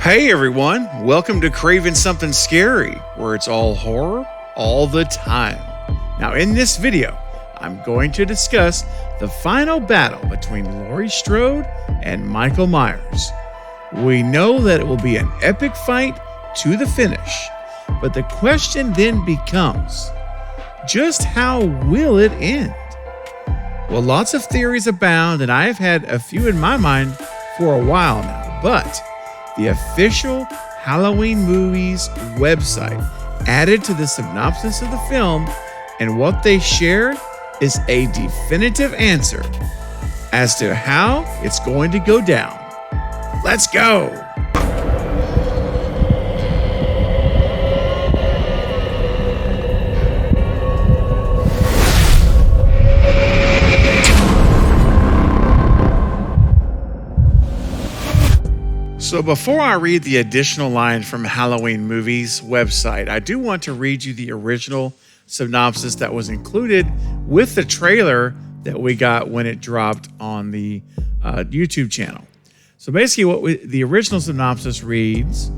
Hey everyone, welcome to Craving Something Scary, where it's all horror all the time. Now in this video, I'm going to discuss the final battle between Laurie Strode and Michael Myers. We know that it will be an epic fight to the finish, but the question then becomes, just how will it end? Well, lots of theories abound, and I've had a few in my mind for a while now, but the official Halloween Movies website added to the synopsis of the film, and what they shared is a definitive answer as to how it's going to go down. Let's go! So before I read the additional line from Halloween Movies website, I do want to read you the original synopsis that was included with the trailer that we got when it dropped on the YouTube channel. So basically the original synopsis reads,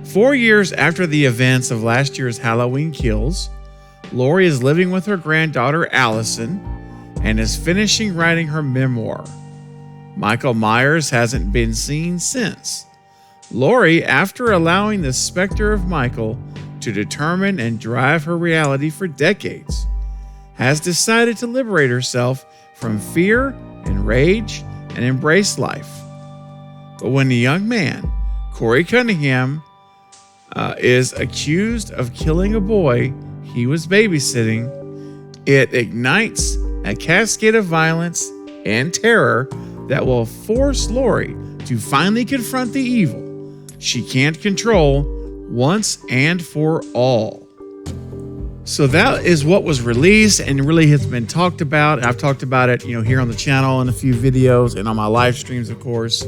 4 years after the events of last year's Halloween Kills, Laurie is living with her granddaughter Allison and is finishing writing her memoir. Michael Myers hasn't been seen since. Laurie, after allowing the specter of Michael to determine and drive her reality for decades, has decided to liberate herself from fear and rage and embrace life. But when the young man, Corey Cunningham, is accused of killing a boy he was babysitting, it ignites a cascade of violence and terror that will force Laurie to finally confront the evil she can't control once and for all. So that is what was released and really has been talked about. I've talked about it, here on the channel in a few videos and on my live streams, of course.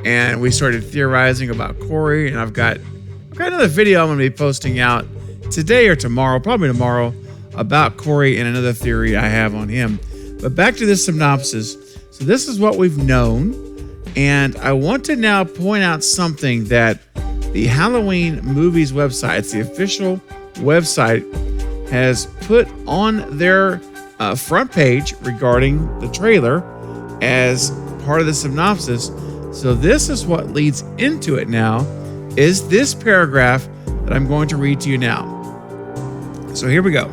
And we started theorizing about Corey, and I've got another video I'm going to be posting out today or tomorrow, probably tomorrow, about Corey and another theory I have on him. But back to this synopsis. So this is what we've known, and I want to now point out something that the Halloween Movies website, it's the official website, has put on their front page regarding the trailer as part of the synopsis. So this is what leads into it now, is this paragraph that I'm going to read to you now. So here we go.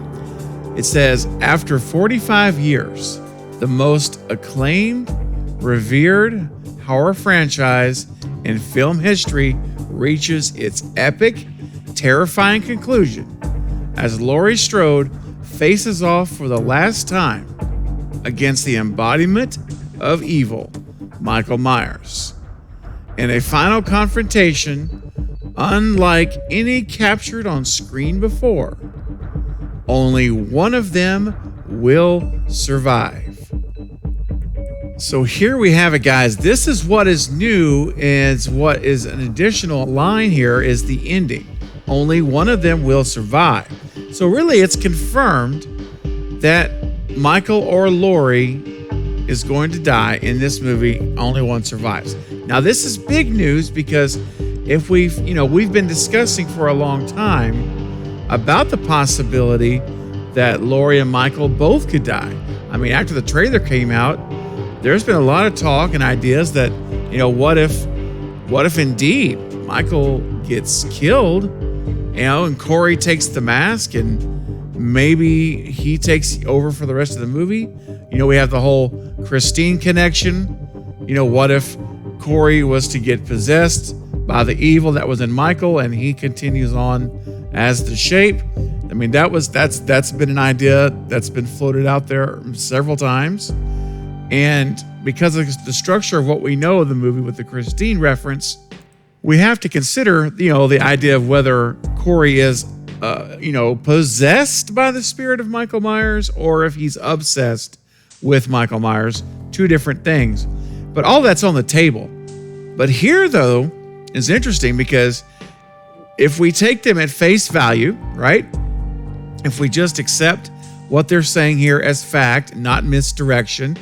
It says, after 45 years, the most acclaimed, revered horror franchise in film history reaches its epic, terrifying conclusion as Laurie Strode faces off for the last time against the embodiment of evil, Michael Myers. In a final confrontation, unlike any captured on screen before, only one of them will survive. So here we have it, guys. This is what is new, is what is an additional line here is the ending. Only one of them will survive. So really it's confirmed that Michael or Laurie is going to die in this movie. Only one survives. Now this is big news because if we've been discussing for a long time about the possibility that Laurie and Michael both could die. I mean, after the trailer came out, there's been a lot of talk and ideas that, what if indeed Michael gets killed, and Corey takes the mask and maybe he takes over for the rest of the movie. We have the whole Christine connection. What if Corey was to get possessed by the evil that was in Michael and he continues on as the shape? I mean, that's been an idea that's been floated out there several times. And because of the structure of what we know of the movie with the Christine reference, we have to consider, the idea of whether Corey is, possessed by the spirit of Michael Myers or if he's obsessed with Michael Myers. Two different things. But all that's on the table. But here, though, is interesting because if we take them at face value, right? If we just accept what they're saying here as fact, not misdirection.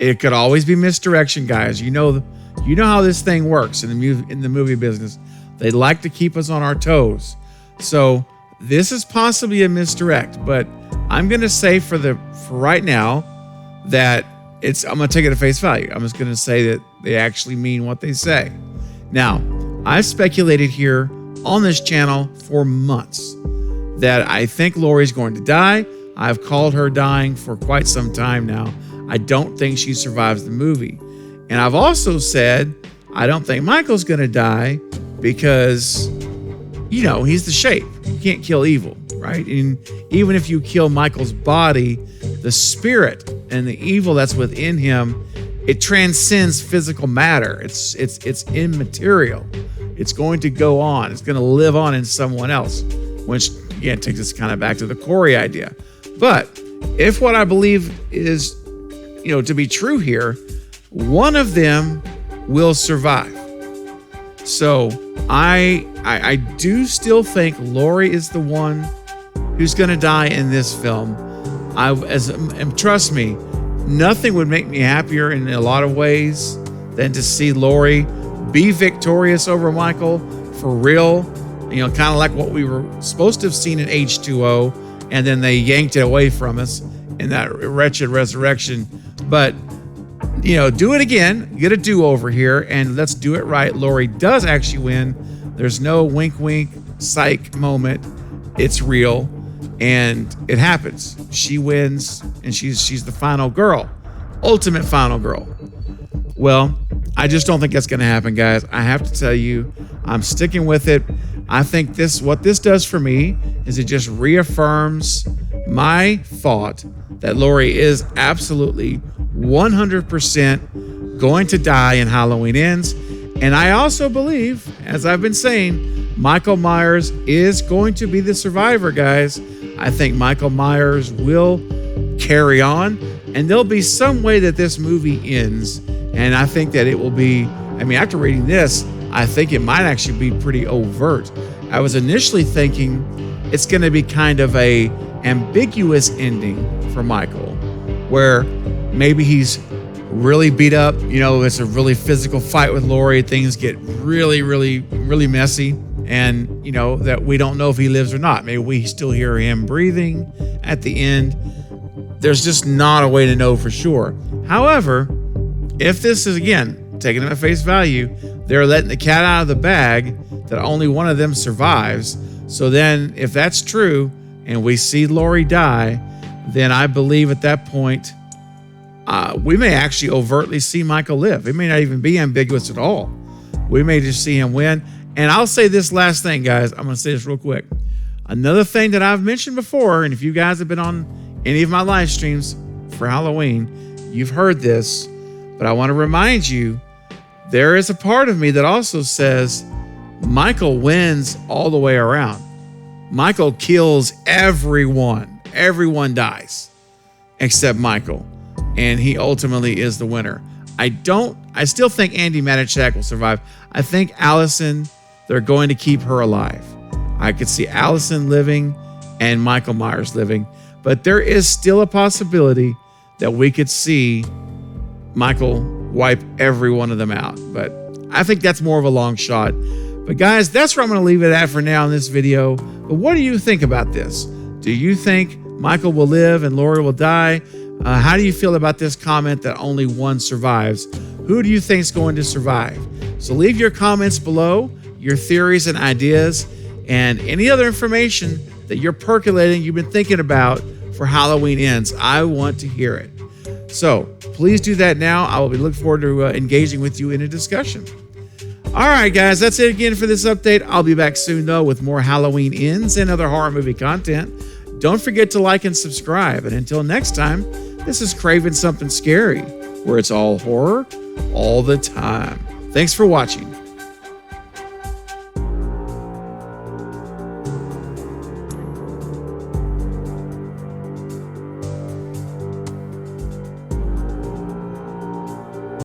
It could always be misdirection, guys. You know You know how this thing works in the movie business. They like to keep us on our toes. So this is possibly a misdirect, but I'm going to say for right now that I'm going to take it at face value. I'm just going to say that they actually mean what they say. Now, I've speculated here on this channel for months that I think Lori's going to die. I've called her dying for quite some time now. I don't think she survives the movie. And I've also said I don't think Michael's going to die because, he's the shape. You can't kill evil, right? And even if you kill Michael's body, the spirit and the evil that's within him, it transcends physical matter. It's immaterial. It's going to go on. It's going to live on in someone else, which again takes us kind of back to the Corey idea. But if what I believe is, to be true here, one of them will survive. So I do still think Lori is the one who's going to die in this film. And trust me, nothing would make me happier in a lot of ways than to see Lori be victorious over Michael for real. Kind of like what we were supposed to have seen in H2O, and then they yanked it away from us in that wretched resurrection. But, do it again, get a do-over here, and let's do it right. Lori does actually win. There's no wink, wink, psych moment. It's real, and it happens. She wins, and she's the final girl, ultimate final girl. Well, I just don't think that's going to happen, guys. I have to tell you, I'm sticking with it. I think what this does for me is it just reaffirms my thought that Lori is absolutely 100% going to die in Halloween Ends. And I also believe, as I've been saying, Michael Myers is going to be the survivor, guys. I think Michael Myers will carry on, and there'll be some way that this movie ends. And I think that it will be, after reading this, I think it might actually be pretty overt. I was initially thinking it's going to be kind of a ambiguous ending for Michael, where maybe he's really beat up. It's a really physical fight with Lori. Things get really, really, really messy. And, that we don't know if he lives or not. Maybe we still hear him breathing at the end. There's just not a way to know for sure. However, if this is, again, taking them at face value, they're letting the cat out of the bag that only one of them survives. So then if that's true and we see Lori die, then I believe at that point, we may actually overtly see Michael live. It may not even be ambiguous at all. We may just see him win. And I'll say this last thing, guys. I'm going to say this real quick. Another thing that I've mentioned before, and if you guys have been on any of my live streams for Halloween, you've heard this, but I want to remind you, there is a part of me that also says Michael wins all the way around. Michael kills everyone. Everyone dies except Michael. And he ultimately is the winner. I still think Andy Matichak will survive. I think Allison, they're going to keep her alive. I could see Allison living and Michael Myers living. But there is still a possibility that we could see Michael wipe every one of them out. But I think that's more of a long shot. But guys, that's where I'm going to leave it at for now in this video. But what do you think about this? Do you think Michael will live and Lori will die? How do you feel about this comment that only one survives? Who do you think is going to survive? So leave your comments below, your theories and ideas, and any other information that you're percolating, you've been thinking about for Halloween Ends. I want to hear it. So please do that now. I will be looking forward to engaging with you in a discussion. All right, guys, that's it again for this update. I'll be back soon, though, with more Halloween Ends and other horror movie content. Don't forget to like and subscribe. And until next time, this is Craving Something Scary, where it's all horror all the time. Thanks for watching.